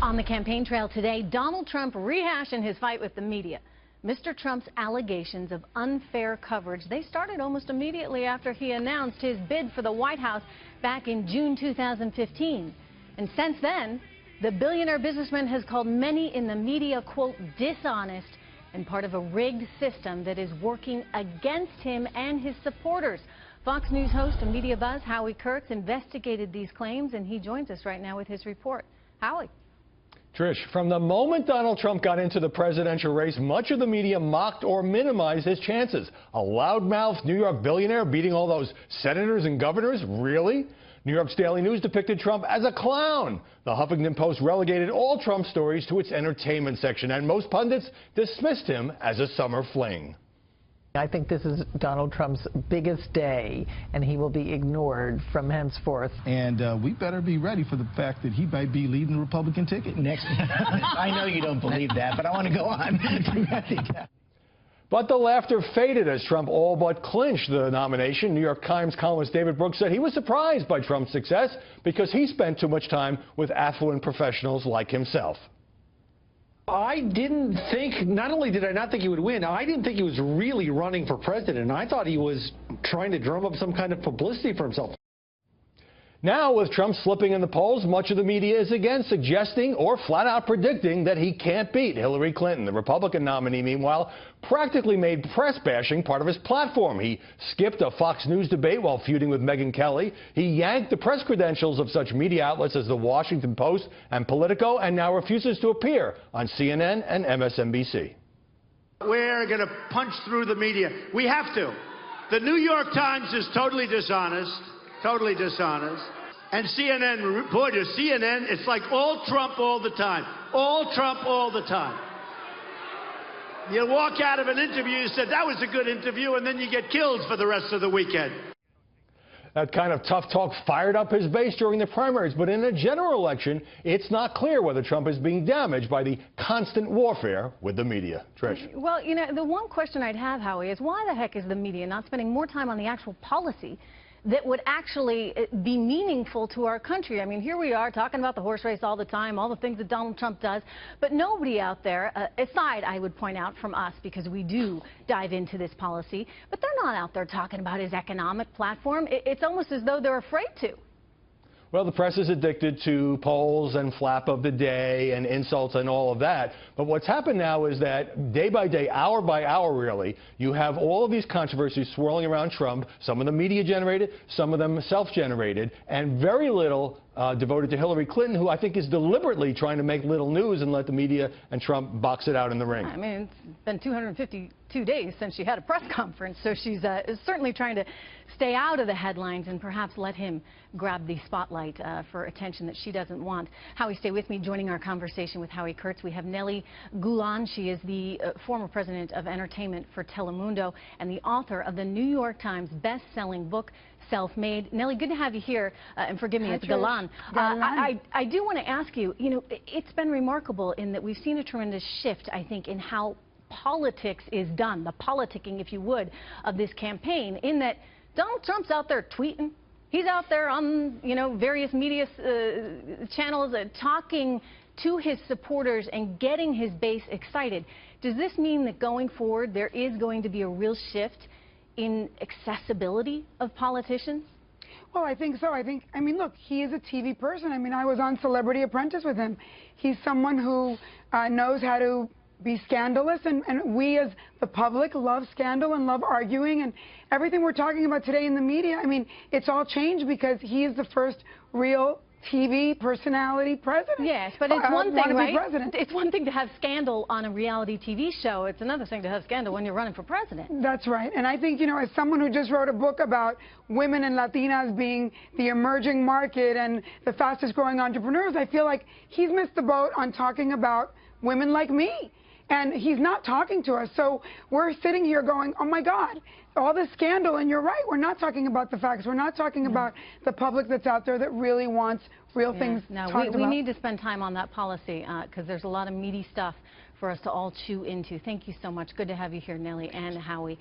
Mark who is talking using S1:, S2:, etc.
S1: On the campaign trail today, Donald Trump rehashing his fight with the media. Mr. Trump's allegations of unfair coverage, they started almost immediately after he announced his bid for the White House back in June 2015. And since then, the billionaire businessman has called many in the media, quote, dishonest and part of a rigged system that is working against him and his supporters. Fox News host and Media Buzz Howie Kurtz investigated these claims, and he joins us right now with his report. Howie.
S2: Trish, from the moment Donald Trump got into the presidential race, much of the media mocked or minimized his chances. A loudmouth New York billionaire beating all those senators and governors? Really? New York's Daily News depicted Trump as a clown. The Huffington Post relegated all Trump stories to its entertainment section, and most pundits dismissed him as a summer fling.
S3: I think this is Donald Trump's biggest day, and he will be ignored from henceforth.
S4: And we better be ready for the fact that he might be leading the Republican ticket next.
S5: I know you don't believe that, but I want to go on.
S2: But the laughter faded as Trump all but clinched the nomination. New York Times columnist David Brooks said he was surprised by Trump's success because he spent too much time with affluent professionals like himself.
S6: I didn't think, not only did I not think he would win, I didn't think he was really running for president. I thought he was trying to drum up some kind of publicity for himself.
S2: Now, with Trump slipping in the polls, much of the media is again suggesting or flat out predicting that he can't beat Hillary Clinton. The Republican nominee, meanwhile, practically made press bashing part of his platform. He skipped a Fox News debate while feuding with Megyn Kelly. He yanked the press credentials of such media outlets as The Washington Post and Politico, and now refuses to appear on CNN and MSNBC.
S7: We're going to punch through the media. We have to. The New York Times is totally dishonest. Totally dishonest. And CNN, boy, to CNN, it's like all Trump all the time. All Trump all the time. You walk out of an interview, you said, that was a good interview, and then you get killed for the rest of the weekend.
S2: That kind of tough talk fired up his base during the primaries, but in a general election, it's not clear whether Trump is being damaged by the constant warfare with the media. Trish.
S1: Well, you know, the one question I'd have, Howie, is why the heck is the media not spending more time on the actual policy that would actually be meaningful to our country? I mean, here we are talking about the horse race all the time, all the things that Donald Trump does, but nobody out there, aside, I would point out, from us, because we do dive into this policy, but they're not out there talking about his economic platform. It's almost as though they're afraid to.
S2: Well, the press is addicted to polls and flap of the day and insults and all of that. But what's happened now is that day by day, hour by hour, really, you have all of these controversies swirling around Trump, some of them media-generated, some of them self-generated, and very little devoted to Hillary Clinton, who I think is deliberately trying to make little news and let the media and Trump box it out in the ring.
S1: I mean, it's been 252 days since she had a press conference, so she's certainly trying to stay out of the headlines and perhaps let him grab the spotlight for attention that she doesn't want. Howie, stay with me. Joining our conversation with Howie Kurtz, we have Nellie Goulan. She is the former president of entertainment for Telemundo and the author of the New York Times best-selling book, Self-Made. Nellie, good to have you here, and forgive me, it's Goulan. I do want to ask you, you know, it's been remarkable in that we've seen a tremendous shift, I think, in how politics is done, the politicking, if you would, of this campaign, in that Donald Trump's out there tweeting. He's out there on, you know, various media channels talking to his supporters and getting his base excited. Does this mean that going forward there is going to be a real shift in accessibility of politicians?
S8: Well, I think so. I mean, look, he is a TV person. I mean, I was on Celebrity Apprentice with him. He's someone who knows how to be scandalous, and we as the public love scandal and love arguing, and everything we're talking about today in the media, I mean, it's all changed because he is the first real TV personality president.
S1: Yes, but it's one thing, right?
S8: President.
S1: It's one thing to have scandal on a reality TV show. It's another thing to have scandal when you're running for president.
S8: That's right. And I think, you know, as someone who just wrote a book about women and Latinas being the emerging market and the fastest growing entrepreneurs, I feel like he's missed the boat on talking about women like me. And he's not talking to us. So we're sitting here going, oh, my God, all this scandal. And you're right. We're not talking about the facts. We're not talking about the public that's out there that really wants real things talked about.
S1: We need to spend time on that policy because there's a lot of meaty stuff for us to all chew into. Thank you so much. Good to have you here, Nellie and Howie.